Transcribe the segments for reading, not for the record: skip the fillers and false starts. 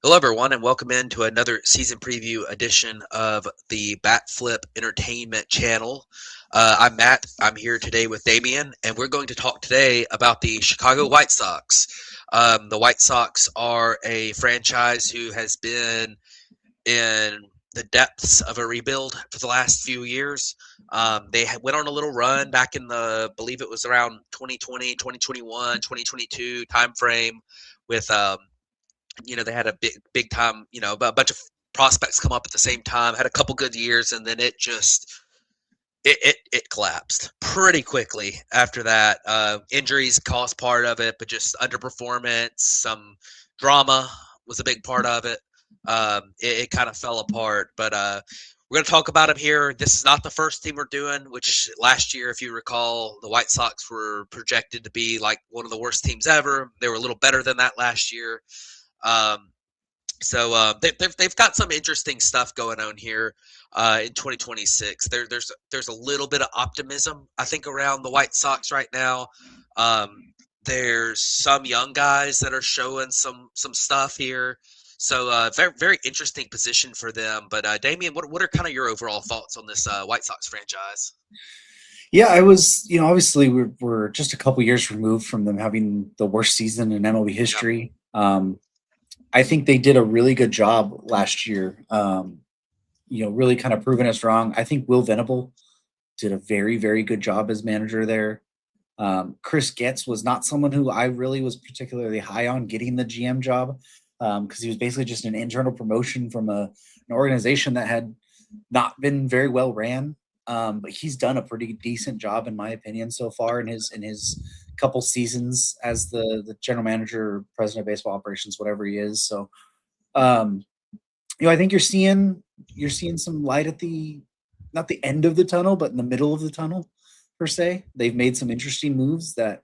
Hello, everyone, and welcome into another season preview edition of the Bat Flip Entertainment channel. I'm Matt. I'm here today with Damian, and we're going to talk today about the Chicago White Sox. The White Sox are a franchise who has been in the depths of a rebuild for the last few years. They went on a little run back in I believe it was around 2020, 2021, 2022 timeframe with they had a big time, a bunch of prospects come up at the same time, had a couple good years, and then it collapsed pretty quickly after that. Injuries caused part of it, but just underperformance, some drama was a big part of it. It kind of fell apart, but we're going to talk about them here. This is not the first team we're doing, which last year, if you recall, the White Sox were projected to be like one of the worst teams ever. They were a little better than that last year. Um, they've got some interesting stuff going on here in 2026. There's a little bit of optimism, I think, around the White Sox right now. There's some young guys that are showing some stuff here. So very very interesting position for them. But Damian, what are kind of your overall thoughts on this White Sox franchise? Yeah, I was, obviously we're just a couple years removed from them having the worst season in MLB Yep. history. I think they did a really good job last year. Really kind of proving us wrong. I think Will Venable did a very, very good job as manager there. Chris Getz was not someone who I really was particularly high on getting the GM job because he was basically just an internal promotion from an organization that had not been very well ran. But he's done a pretty decent job, in my opinion, so far in his couple seasons as the general manager, or president of baseball operations, whatever he is. So, um, I think you're seeing some light at the not the end of the tunnel, but in the middle of the tunnel per se. They've made some interesting moves that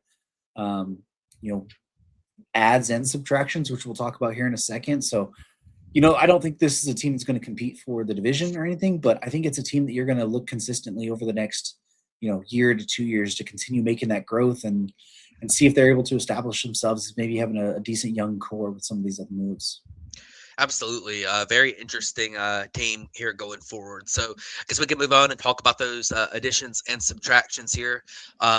um, you know adds and subtractions, which we'll talk about here in a second. So I don't think this is a team that's going to compete for the division or anything, but I think it's a team that you're going to look consistently over the next, year to 2 years to continue making that growth and see if they're able to establish themselves as maybe having a decent young core with some of these other moves. Absolutely. Very interesting team here going forward. So I guess we can move on and talk about those additions and subtractions here.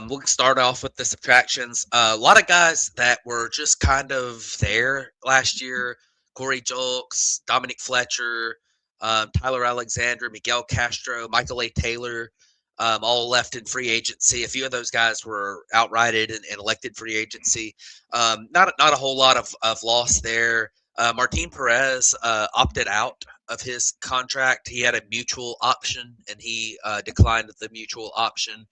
We'll start off with the subtractions. A lot of guys that were just kind of there last year: Corey Julks, Dominic Fletcher, Tyler Alexander, Miguel Castro, Michael A. Taylor. All left in free agency. A few of those guys were outrighted and elected free agency. Not a whole lot of loss there. Martin Perez opted out of his contract. He had a mutual option, and he declined the mutual option.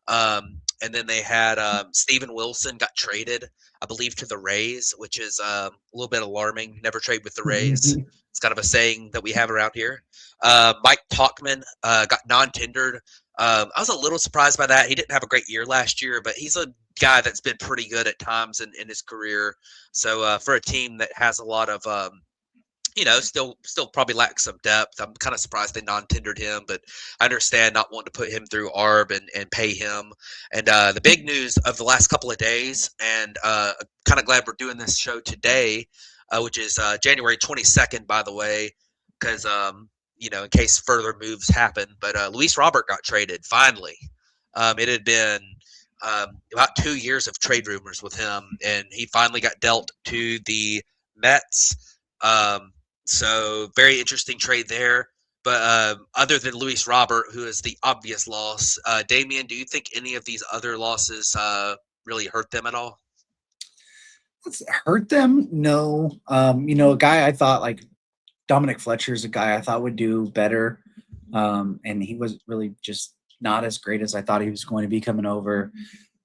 And then they had Steven Wilson got traded, I believe, to the Rays, which is a little bit alarming. Never trade with the Rays. It's kind of a saying that we have around here. Mike Talkman got non-tendered. I was a little surprised by that. He didn't have a great year last year, but he's a guy that's been pretty good at times in his career. So for a team that has a lot of still probably lacks some depth. I'm kind of surprised they non-tendered him, but I understand not wanting to put him through ARB and pay him. And the big news of the last couple of days, and kind of glad we're doing this show today, which is January 22nd, by the way, because in case further moves happen. But Luis Robert got traded finally. It had been about 2 years of trade rumors with him, and he finally got dealt to the Mets. So very interesting trade there. But other than Luis Robert, who is the obvious loss, Damian, do you think any of these other losses really hurt them at all? It's hurt them? No. A guy I thought like Dominic Fletcher is a guy I thought would do better. And he was really just not as great as I thought he was going to be coming over.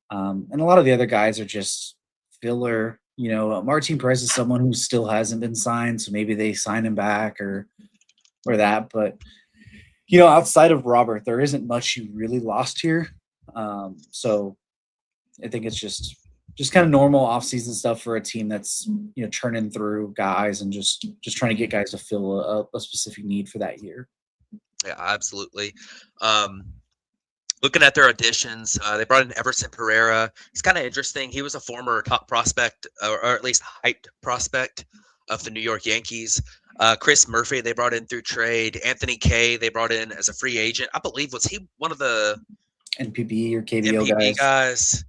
And a lot of the other guys are just filler. Martin Perez is someone who still hasn't been signed, so maybe they sign him back or that. But outside of Robert, there isn't much you really lost here. So I think it's just kind of normal offseason stuff for a team that's churning through guys and just trying to get guys to fill a specific need for that year. Yeah, absolutely. Looking at their additions, they brought in Everson Pereira. He's kind of interesting. He was a former top prospect, or at least hyped prospect of the New York Yankees. Chris Murphy they brought in through trade. Anthony Kay they brought in as a free agent. I believe was he one of the NPB or KBO MPB guys.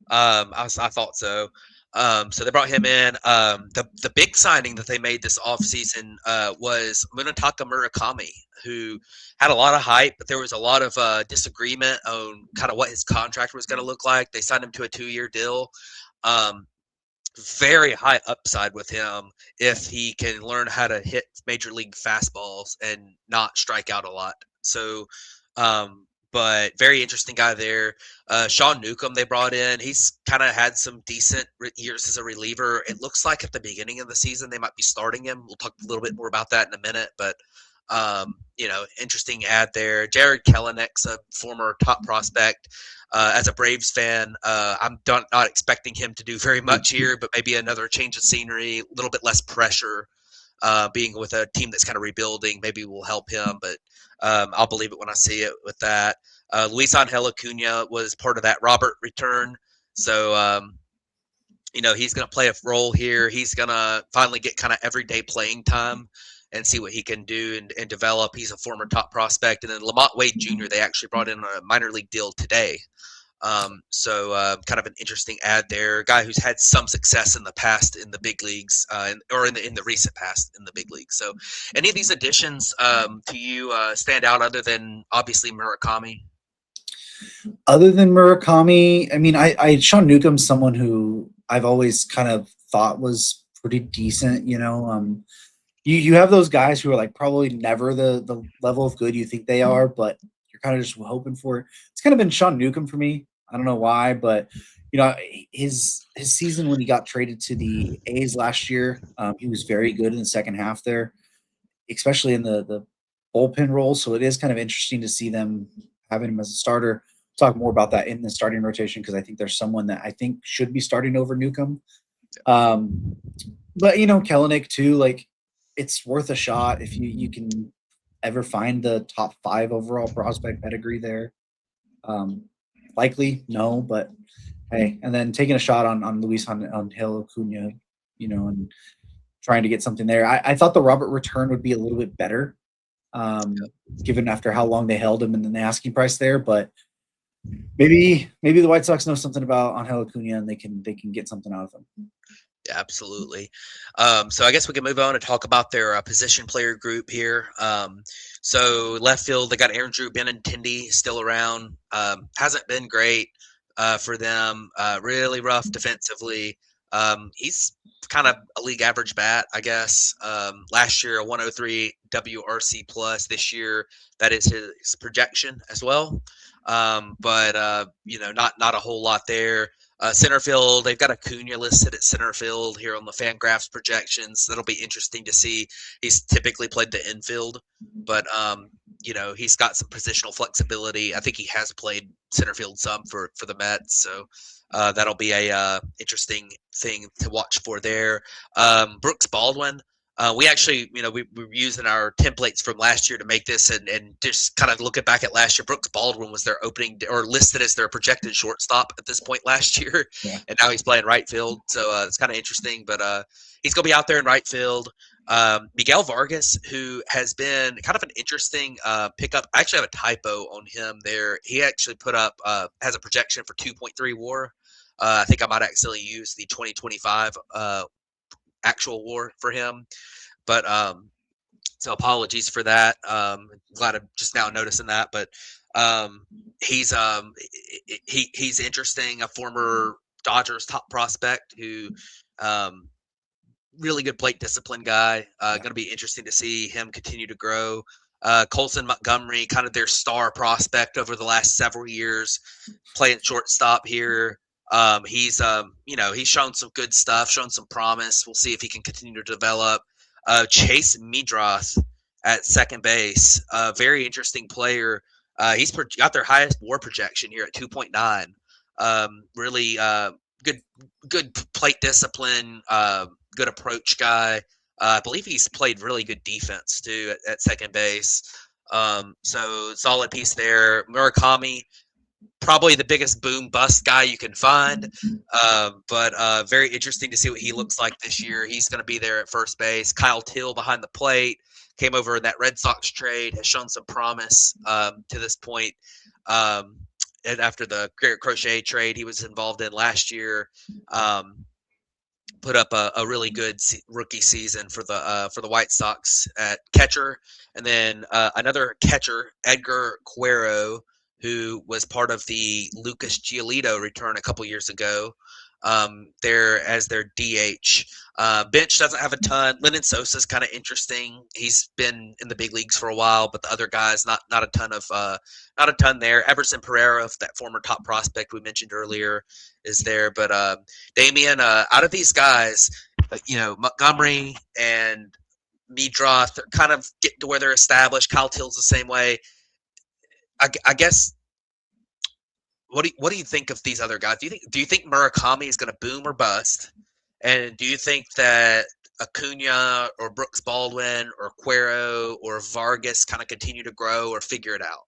guys? I thought so. So they brought him in. The big signing that they made this offseason was Munetaka Murakami, who had a lot of hype, but there was a lot of disagreement on kind of what his contract was going to look like. They signed him to a 2-year deal. Um, Very high upside with him if he can learn how to hit major league fastballs and not strike out a lot. So, but very interesting guy there. Sean Newcomb they brought in. He's kind of had some decent years as a reliever. It looks like at the beginning of the season they might be starting him. We'll talk a little bit more about that in a minute, but interesting ad there. Jared Kelenick's a former top prospect. As a Braves fan, I'm not expecting him to do very much here, but maybe another change of scenery, a little bit less pressure. Being with a team that's kind of rebuilding, maybe will help him, but I'll believe it when I see it with that. Luisangel Acuña was part of that Robert return. So, he's going to play a role here. He's going to finally get kind of everyday playing time and see what he can do and develop. He's a former top prospect. And then Lamont Wade Jr., they actually brought in a minor league deal today. Kind of an interesting ad there. A guy who's had some success in the past in the big leagues, or in the recent past in the big leagues. So, any of these additions to you stand out other than obviously Murakami? Other than Murakami, I mean, I Sean Newcomb's someone who I've always kind of thought was pretty decent. You have those guys who are like probably never the level of good you think they are, but you're kind of just hoping for it. It's kind of been Sean Newcomb for me. I don't know why, but his season when he got traded to the A's last year, he was very good in the second half there, especially in the bullpen role. So it is kind of interesting to see them having him as a starter. Talk more about that in the starting rotation because I think there's someone that I think should be starting over Newcomb. But Kelenic too, like it's worth a shot if you can ever find the top 5 overall prospect pedigree there. Likely, no, but hey, and then taking a shot on Luisangel Acuña, and trying to get something there. I thought the Robert return would be a little bit better, given after how long they held him and then the asking price there. But maybe the White Sox know something about Angel Acuña and they can get something out of him. Yeah, absolutely. So I guess we can move on and talk about their position player group here. So left field, they got Aaron Drew Benintendi still around. Hasn't been great for them. Really rough defensively. He's kind of a league average bat, I guess. Last year, a 103 WRC plus. This year, that is his projection as well. But not a whole lot there. Center field, they've got Acuña listed at center field here on the Fangraphs projections. That'll be interesting to see. He's typically played the infield, but he's got some positional flexibility. I think he has played center field some for the Mets, so that'll be a interesting thing to watch for there. Brooks Baldwin. We actually, we were using our templates from last year to make this and just kind of looking back at last year. Brooks Baldwin was their opening or listed as their projected shortstop at this point last year. Yeah. And now he's playing right field. So it's kind of interesting, but he's going to be out there in right field. Miguel Vargas, who has been kind of an interesting pickup. I actually have a typo on him there. He actually put up, has a projection for 2.3 WAR. I think I might accidentally use the 2025 actual WAR for him, but so apologies for that. Glad I'm just now noticing that, but he's interesting. A former Dodgers top prospect who really good plate discipline guy. Going to be interesting to see him continue to grow. Colson Montgomery, kind of their star prospect over the last several years, playing shortstop here. He's shown some good stuff, shown some promise. We'll see if he can continue to develop. Chase Medrath at second base, very interesting player. He's got their highest WAR projection here at 2.9. Really good plate discipline, good approach guy. I believe he's played really good defense too at second base. So solid piece there. Murakami. probably the biggest boom bust guy you can find. But very interesting to see what he looks like this year. He's going to be there at first base. Kyle Till behind the plate came over in that Red Sox trade, has shown some promise to this point. And after the Garrett Crochet trade he was involved in last year, put up a really good rookie season for the White Sox at catcher, and then another catcher, Edgar Cuero, who was part of the Lucas Giolito return a couple years ago. There as their DH. Bench doesn't have a ton. Lenyn Sosa is kind of interesting. He's been in the big leagues for a while, but the other guys not a ton of not a ton there. Everson Pereira, that former top prospect we mentioned earlier, is there. But Damian, out of these guys, Montgomery and Meadroth are kind of getting to where they're established. Kyle Till's the same way. I guess. What do you think of these other guys? Do you think Murakami is going to boom or bust? And do you think that Acuña or Brooks Baldwin or Cuero or Vargas kind of continue to grow or figure it out?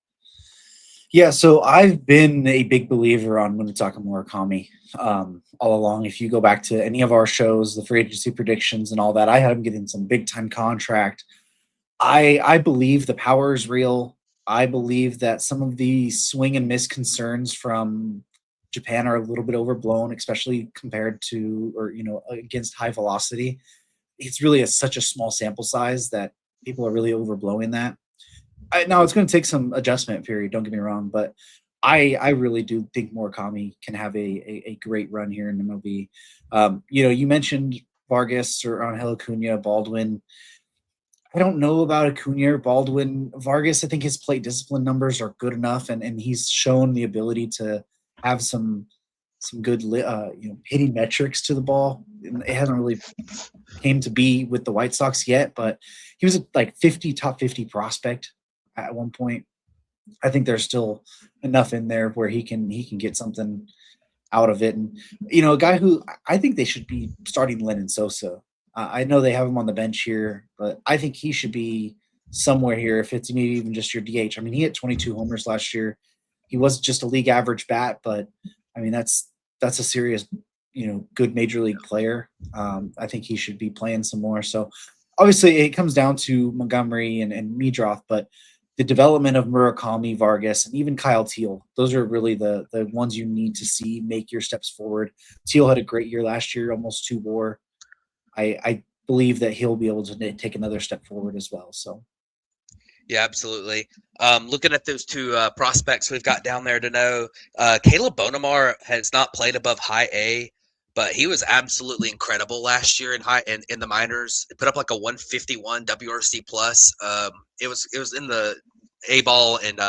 Yeah, so I've been a big believer on Munetaka Murakami all along. If you go back to any of our shows, the free agency predictions and all that, I had him getting some big time contract. I believe the power is real. I believe that some of the swing and miss concerns from Japan are a little bit overblown, especially compared to, or against high velocity. It's really such a small sample size that people are really overblowing that. Now it's going to take some adjustment period. Don't get me wrong, but I really do think Murakami can have a great run here in MLB. You mentioned Vargas or Angel Acuña, Baldwin. I don't know about Acuña or Baldwin. Vargas, I think his plate discipline numbers are good enough, and he's shown the ability to have some good hitting metrics to the ball. It hasn't really came to be with the White Sox yet, but he was a top 50 prospect at one point. I think there's still enough in there where he can get something out of it. And a guy who I think they should be starting, Lenyn Sosa. I know they have him on the bench here, but I think he should be somewhere here. If it's maybe even just your DH. I mean, he hit 22 homers last year. He was just a league average bat, but I mean that's a serious, good major league player. I think he should be playing some more. So obviously it comes down to Montgomery and Meadroth, but the development of Murakami, Vargas, and even Kyle Till, those are really the ones you need to see make your steps forward. Till had a great year last year, almost 2 WAR. I believe that he'll be able to take another step forward as well. So, yeah, absolutely. Looking at those two prospects we've got down there to know, Caleb Bonamar has not played above high A, but he was absolutely incredible last year in the minors. It put up like a 151 WRC plus. It was in the A ball and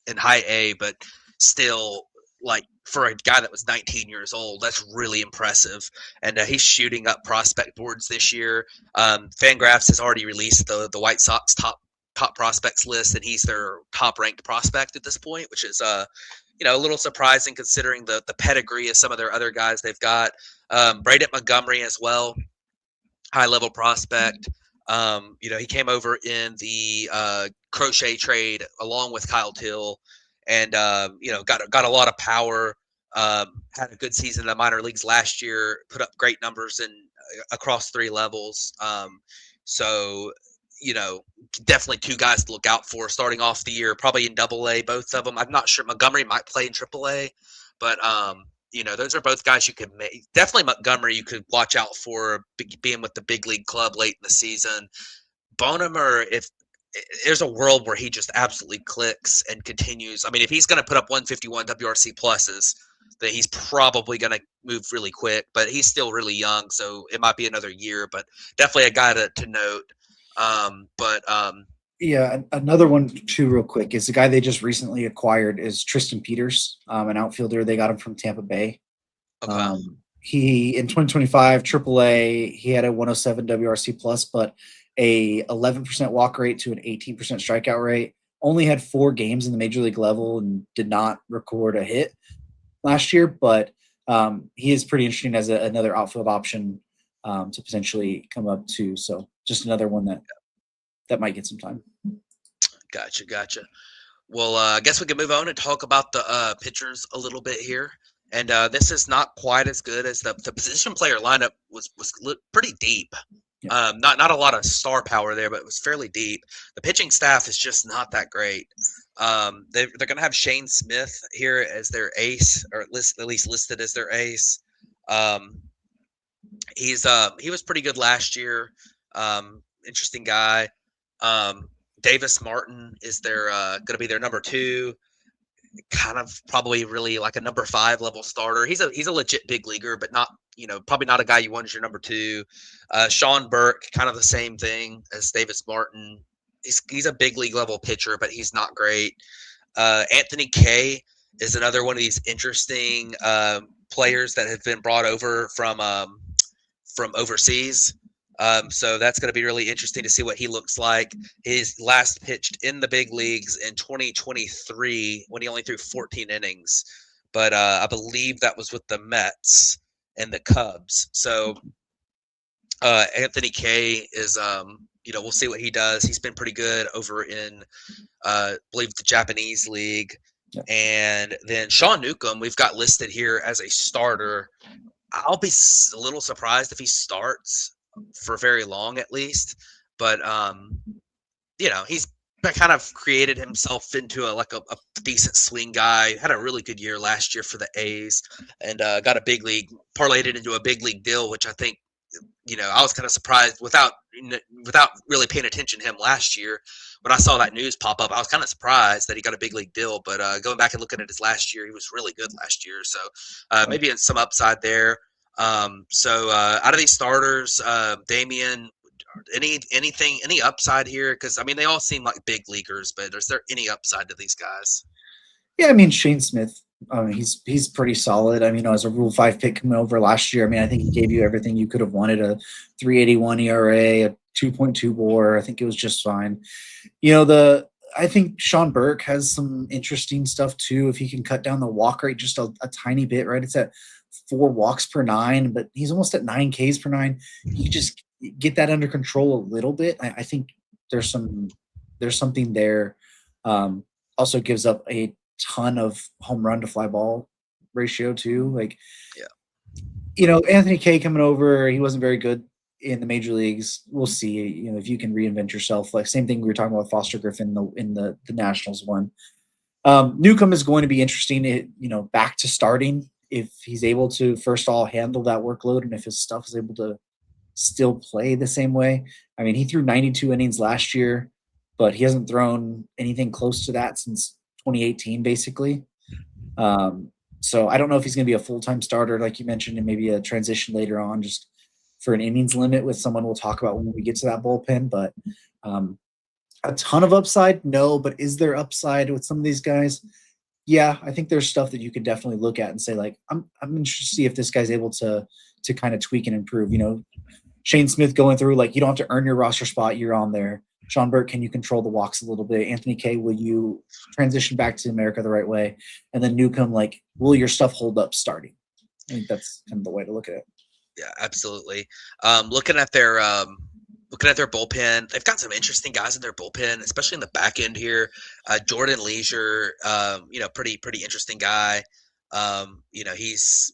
in high A, but still, like, for a guy that was 19 years old, that's really impressive. And he's shooting up prospect boards this year. Fangraphs has already released the White Sox top prospects list, and he's their top ranked prospect at this point, which is a little surprising considering the pedigree of some of their other guys they've got. Braden Montgomery as well, high level prospect. He came over in the Crochet trade along with Kyle Till, and got a lot of power. Had a good season in the minor leagues last year. Put up great numbers across 3 levels. So definitely 2 guys to look out for starting off the year, probably in AA, both of them. I'm not sure. Montgomery might play in AAA, but those are both guys you could make. Definitely Montgomery you could watch out for being with the big league club late in the season. Bonham, if there's a world where he just absolutely clicks and continues. I mean, if he's going to put up 151 WRC pluses, then he's probably going to move really quick, but he's still really young, so it might be another year, but definitely a guy to note. Yeah, another one too, real quick, is the guy they just recently acquired is Tristan Peters, an outfielder. They got him from Tampa Bay. Okay. He in 2025 AAA, he had a 107 WRC plus, but a 11% walk rate to an 18% strikeout rate. Only had 4 games in the major league level and did not record a hit last year, but he is pretty interesting as another outfield option to potentially come up too. So just another one that might get some time. Gotcha. Well, I guess we can move on and talk about the pitchers a little bit here. And this is not quite as good as the position player lineup was pretty deep. Yeah. Not a lot of star power there, but it was fairly deep. The pitching staff is just not that great. They're going to have Shane Smith here as their ace, or at least listed as their ace. Um, he was pretty good last year. Interesting guy. Davis Martin is their going to be their number two, kind of probably really like a number 5 level starter. He's a legit big leaguer, but not, probably not a guy you want as your number 2. Sean Burke, kind of the same thing as Davis Martin. He's a big league level pitcher, but he's not great. Anthony Kay is another one of these interesting players that have been brought over from overseas. So that's going to be really interesting to see what he looks like. His last pitched in the big leagues in 2023 when he only threw 14 innings. But I believe that was with the Mets and the Cubs. So Anthony Kay is, we'll see what he does. He's been pretty good over in, I believe, the Japanese league. Yeah. And then Sean Newcomb, we've got listed here as a starter. I'll be a little surprised if he starts for very long, at least. But he's kind of created himself into a decent swing guy. Had a really good year last year for the A's, and got a big league, parlayed it into a big league deal, which I think, I was kind of surprised without really paying attention to him last year. When I saw that news pop up, I was kind of surprised that he got a big league deal. But going back and looking at his last year, he was really good last year. So maybe some upside there. So out of these starters, Damian, any upside here? Because I mean, they all seem like big leaguers, but is there any upside to these guys? Yeah, I mean Shane Smith, he's pretty solid. I mean, as a Rule 5 pick coming over last year, I mean, I think he gave you everything you could have wanted: a 3.81 ERA, a 2.2 WAR. I think it was just fine. I think Sean Burke has some interesting stuff too. If he can cut down the walk rate just a tiny bit, right? It's at 4 walks per 9, but he's almost at 9 Ks per 9. You just get that under control a little bit. I think there's something there. Also gives up a ton of home run to fly ball ratio too. Anthony Kay coming over, he wasn't very good in the major leagues. We'll see, if you can reinvent yourself. Like same thing we were talking about with Foster Griffin in the Nationals one. Newcomb is going to be interesting, back to starting, if he's able to first of all handle that workload and if his stuff is able to still play the same way. I mean, he threw 92 innings last year, but he hasn't thrown anything close to that since 2018, basically. So I don't know if he's going to be a full-time starter, like you mentioned, and maybe a transition later on just for an innings limit with someone we'll talk about when we get to that bullpen. But a ton of upside? No, but is there upside with some of these guys? Yeah, I think there's stuff that you could definitely look at and say, like, I'm interested to see if this guy's able to kind of tweak and improve. Shane Smith going through, like, you don't have to earn your roster spot, you're on there. Sean Burke, can you control the walks a little bit? Anthony Kay, will you transition back to America the right way? And then Newcomb, like, will your stuff hold up starting? I think that's kind of the way to look at it. Yeah, absolutely. Looking at their bullpen, they've got some interesting guys in their bullpen, especially in the back end here. Jordan Leisure, pretty interesting guy. He's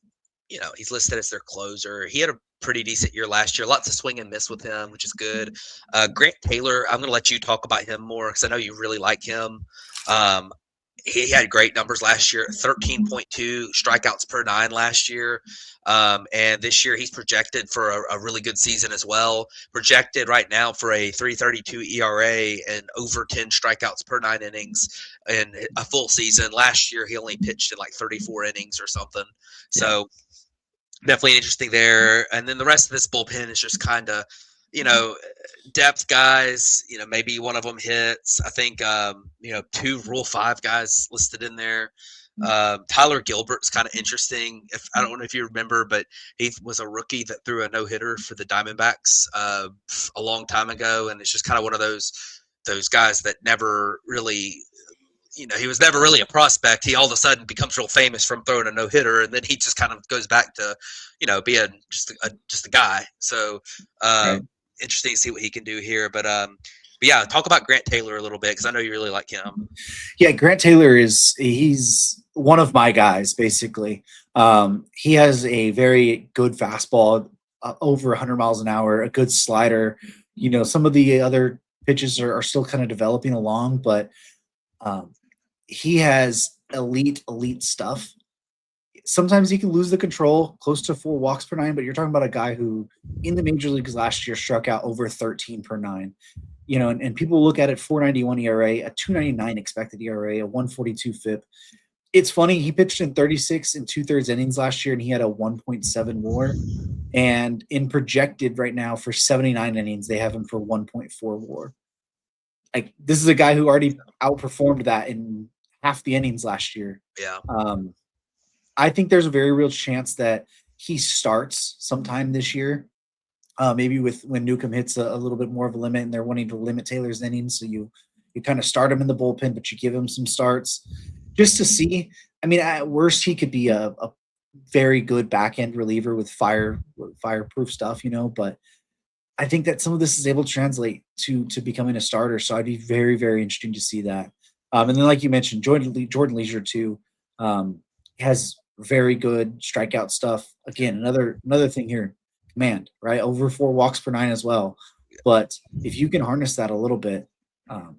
listed as their closer. He had a pretty decent year last year. Lots of swing and miss with him, which is good. Grant Taylor, I'm going to let you talk about him more because I know you really like him. He had great numbers last year, 13.2 strikeouts per 9 last year. And this year he's projected for a really good season as well. Projected right now for a 3.32 ERA and over 10 strikeouts per 9 innings in a full season. Last year he only pitched in like 34 innings or something. So definitely interesting there. And then the rest of this bullpen is just kind of, depth guys. Maybe one of them hits. I think, 2 Rule 5 guys listed in there. Tyler Gilbert's kind of interesting. I don't know if you remember, but he was a rookie that threw a no-hitter for the Diamondbacks a long time ago, and it's just kind of one of those guys that never really, he was never really a prospect. He all of a sudden becomes real famous from throwing a no-hitter, and then he just kind of goes back to, being just a guy. So interesting to see what he can do here. But But yeah, talk about Grant Taylor a little bit because I know you really like him. Yeah, Grant Taylor he's one of my guys, basically. He has a very good fastball, over 100 miles an hour, a good slider. Some of the other pitches are still kind of developing along, but he has elite stuff. Sometimes he can lose the control, close to 4 walks per 9, but you're talking about a guy who in the major leagues last year struck out over 13 per 9. And people look at it, 4.91 ERA, a 2.99 expected ERA, a 1.42 FIP. It's funny, he pitched in 36 and 2/3 innings last year, and he had a 1.7 WAR. And in projected right now for 79 innings, they have him for 1.4 WAR. Like, this is a guy who already outperformed that in half the innings last year. Yeah. I think there's a very real chance that he starts sometime this year. Maybe when Newcomb hits a little bit more of a limit and they're wanting to limit Taylor's innings. So you kind of start him in the bullpen, but you give him some starts just to see. I mean, at worst, he could be a very good back end reliever with fireproof stuff, but I think that some of this is able to translate to becoming a starter. So I'd be very, very interesting to see that. And then, like you mentioned, Jordan Leisure too, has very good strikeout stuff. Again, another thing here, command, right? Over 4 walks per 9 as well. But if you can harness that a little bit,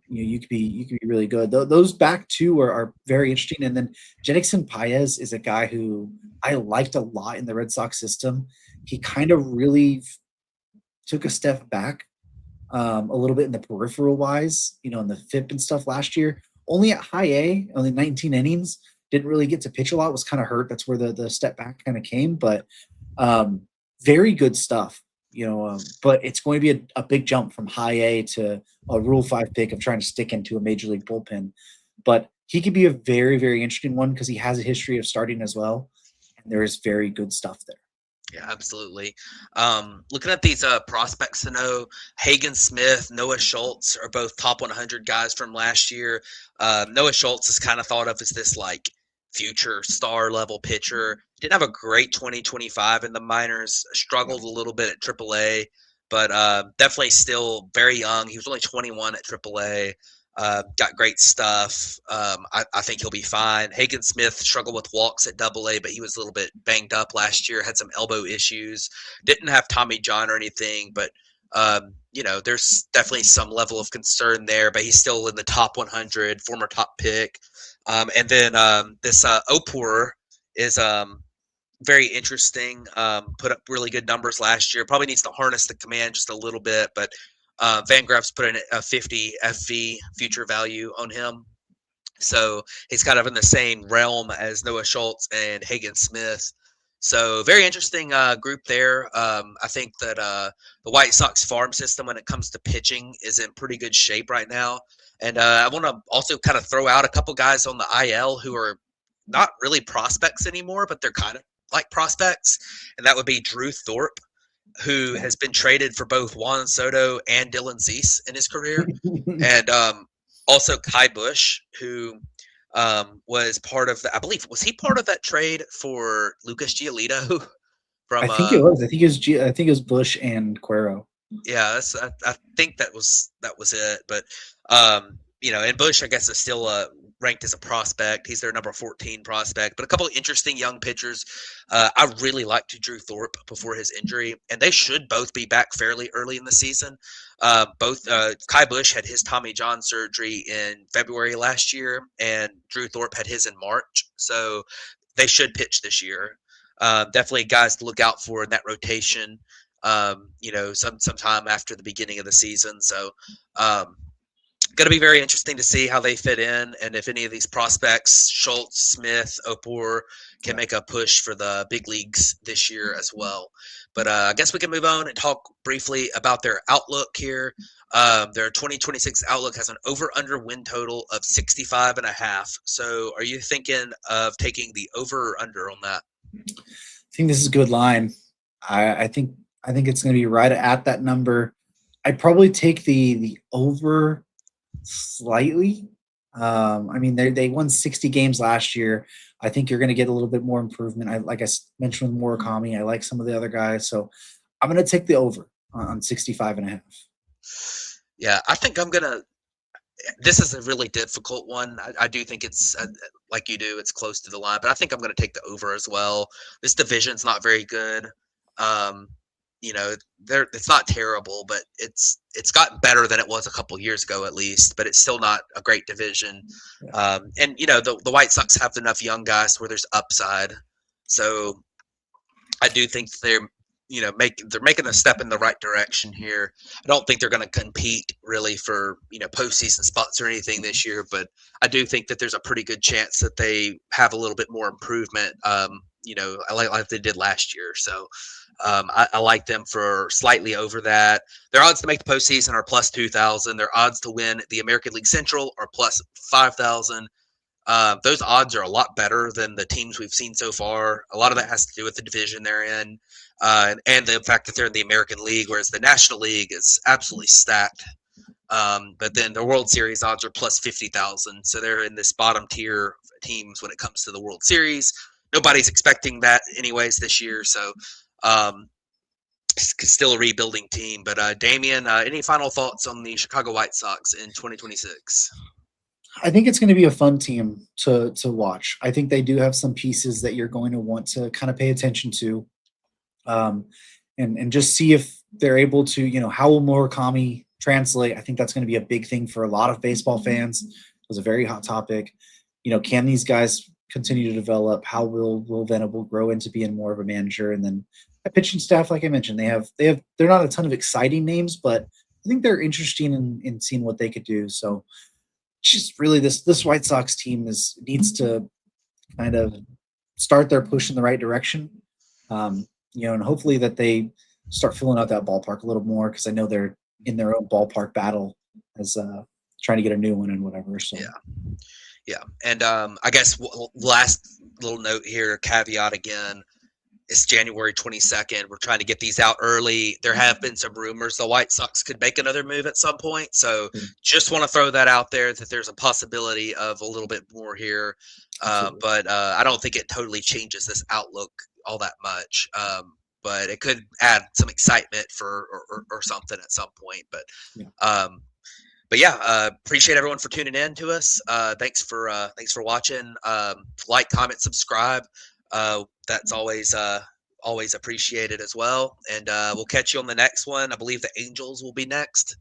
you could be really good. Those back two are very interesting. And then Jedickson Paez is a guy who I liked a lot in the Red Sox system. He kind of really took a step back a little bit in the peripheral wise, in the FIP and stuff last year. Only at high A, only 19 innings. Didn't really get to pitch a lot, was kind of hurt. That's where the step back kind of came. But very good stuff, but it's going to be a big jump from high A to a Rule 5 pick of trying to stick into a major league bullpen. But he could be a very, very interesting one because he has a history of starting as well. And there is very good stuff there. Yeah, absolutely. Looking at these prospects to know, Hagen Smith, Noah Schultz are both top 100 guys from last year. Noah Schultz is kind of thought of as this like future star level pitcher. Didn't have a great 2025 in the minors, struggled a little bit at AAA, but definitely still very young. He was only 21 at AAA. Got great stuff. I think he'll be fine. Hagen Smith struggled with walks at AA, but he was a little bit banged up last year, had some elbow issues. Didn't have Tommy John or anything, but there's definitely some level of concern there, but he's still in the top 100, former top pick. And then this Opur is very interesting. Put up really good numbers last year. Probably needs to harness the command just a little bit, but Van Graff's put in a 50 FV future value on him. So he's kind of in the same realm as Noah Schultz and Hagen Smith. So very interesting group there. I think that the White Sox farm system when it comes to pitching is in pretty good shape right now. And I want to also kind of throw out a couple guys on the IL who are not really prospects anymore, but they're kind of like prospects. And that would be Drew Thorpe, who has been traded for both Juan Soto and Dylan Cease in his career. And also Kai Bush, who was part of I believe, was he part of that trade for Lucas Giolito? I think it was. I think it was Bush and Cuero. Yeah, I think that was it. But and Bush, I guess, is still ranked as a prospect. He's their number 14 prospect. But a couple of interesting young pitchers. I really liked Drew Thorpe before his injury, and they should both be back fairly early in the season. Both Kai Bush had his Tommy John surgery in February last year, and Drew Thorpe had his in March. So they should pitch this year. Definitely guys to look out for in that rotation. Sometime after the beginning of the season. So, going to be very interesting to see how they fit in, and if any of these prospects, Schultz, Smith, Opor, can make a push for the big leagues this year as well. But I guess we can move on and talk briefly about their outlook here. Their 2026 outlook has an over-under win total of 65.5. So, are you thinking of taking the over or under on that? I think this is a good line. I think it's going to be right at that number. I'd probably take the over slightly. I mean, they won 60 games last year. I think you're going to get a little bit more improvement. Like I mentioned with Murakami, I like some of the other guys. So I'm going to take the over on 65.5. Yeah, I think I'm gonna. This is a really difficult one. I do think it's like you do. It's close to the line, but I think I'm going to take the over as well. This division's not very good. Um, it's not terrible, but it's gotten better than it was a couple years ago at least. But it's still not a great division. And the White Sox have enough young guys where there's upside. So I do think they're making a step in the right direction here. I don't think they're going to compete really for postseason spots or anything this year, but I do think that there's a pretty good chance that they have a little bit more improvement. Like they did last year. So I like them for slightly over that. Their odds to make the postseason are plus 2,000. Their odds to win the American League Central are plus 5,000. Those odds are a lot better than the teams we've seen so far. A lot of that has to do with the division they're in, and the fact that they're in the American League, whereas the National League is absolutely stacked. But then the World Series odds are plus 50,000, so they're in this bottom tier teams when it comes to the World Series. Nobody's expecting that anyways this year, so still a rebuilding team. But Damian, any final thoughts on the Chicago White Sox in 2026? I think it's going to be a fun team to watch. I think they do have some pieces that you're going to want to kind of pay attention to, and just see if they're able to, how will Murakami translate? I think that's going to be a big thing for a lot of baseball fans. It was a very hot topic. Can these guys continue to develop? How will Venable grow into being more of a manager? And then a pitching staff, like I mentioned, they're not a ton of exciting names, but I think they're interesting in seeing what they could do. So just really this White Sox team needs to kind of start their push in the right direction. And hopefully that they start filling out that ballpark a little more, because I know they're in their own ballpark battle as trying to get a new one and whatever. So yeah. And I guess last little note here, caveat again. It's January 22nd. We're trying to get these out early. There have been some rumors the White Sox could make another move at some point. So just want to throw that out there, that there's a possibility of a little bit more here. But I don't think it totally changes this outlook all that much. But it could add some excitement or something at some point. But appreciate everyone for tuning in to us. Thanks for watching. Like, comment, subscribe. That's always appreciated as well. And we'll catch you on the next one. I believe the Angels will be next.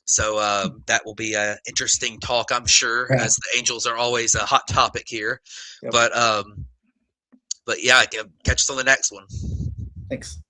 So that will be an interesting talk, I'm sure, as the Angels are always a hot topic here. Yep. But catch us on the next one. Thanks.